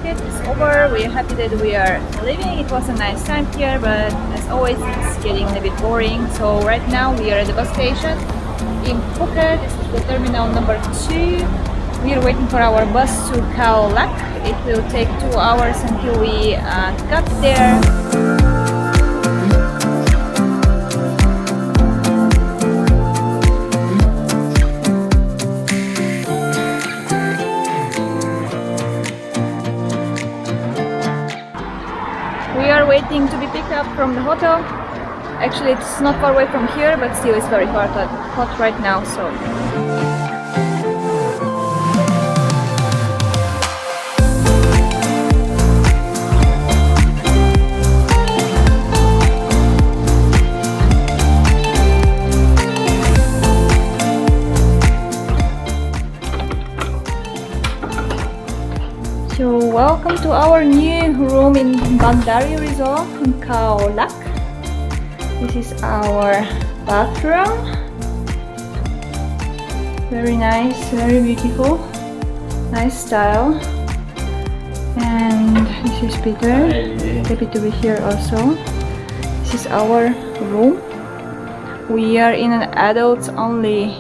Phuket is over. We are happy that we are leaving. It was a nice time here, but as always, it's getting a bit boring. So right now we are at the bus station in Phuket. This is the terminal number 2. We are waiting for our bus to Khao Lak. It will take 2 hours until we got there. We are waiting to be picked up from the hotel. Actually, it's not far away from here, but still it's very hot right now. So. So welcome to our new room in Bandari Resort in Khao Lak. This is our bathroom. Very nice, very beautiful, nice style. And this is Peter. Happy to be here also. This is our room. We are in an adults only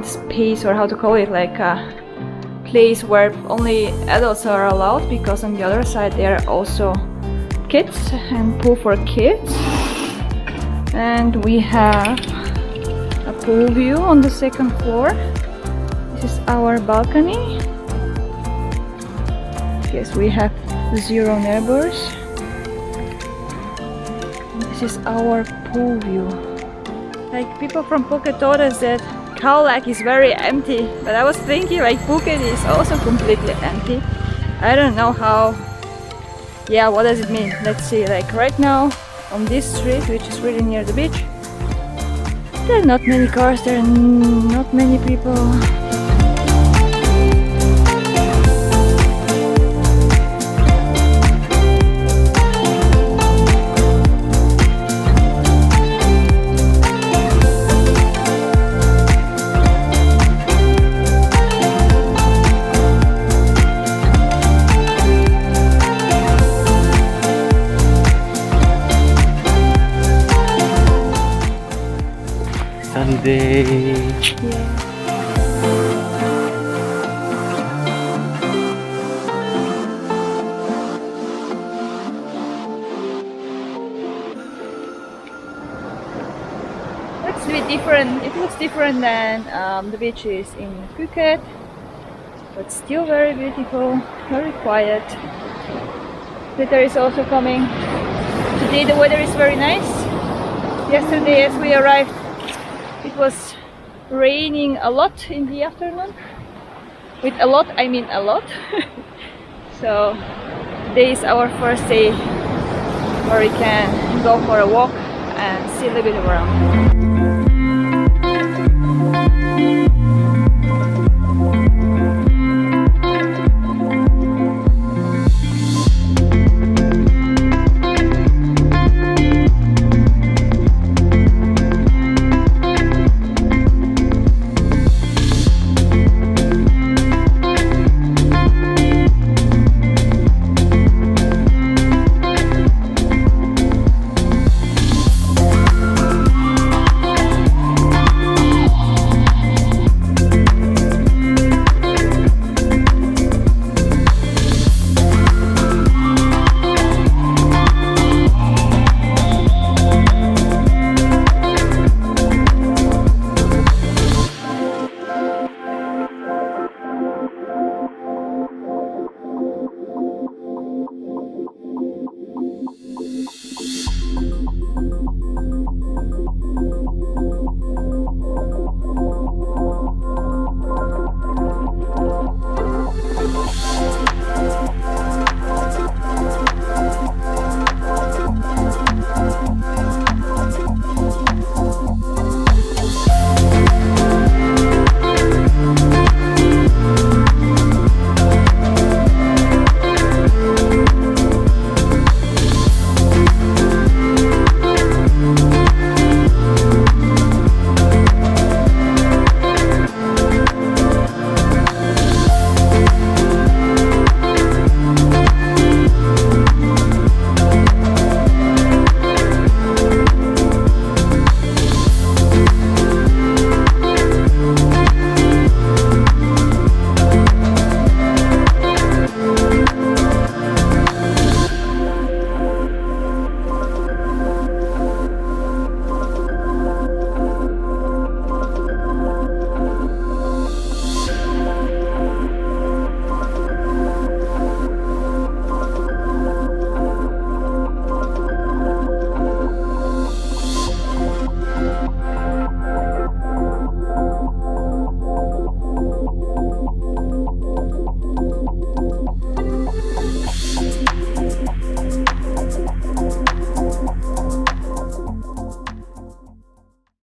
space, or how to call it, like a place where only adults are allowed, because on the other side there are also kids and pool for kids. And we have a pool view on the second floor. This is our balcony. Yes, we have 0 neighbors. This is our pool view. Like, people from Phuket told us that Khao Lak is very empty, but I was thinking like Phuket is also completely empty. I don't know how. Yeah, what does it mean? Let's see. Like right now on this street, which is really near the beach, there are not many cars, there are not many people. Sunday. Yeah. Looks a bit different. It looks different than the beaches in Phuket, but still very beautiful, very quiet. Winter is also coming. Today the weather is very nice. Yesterday as we arrived, it was raining a lot in the afternoon. With a lot, I mean a lot. So today is our first day where we can go for a walk and see a little bit around.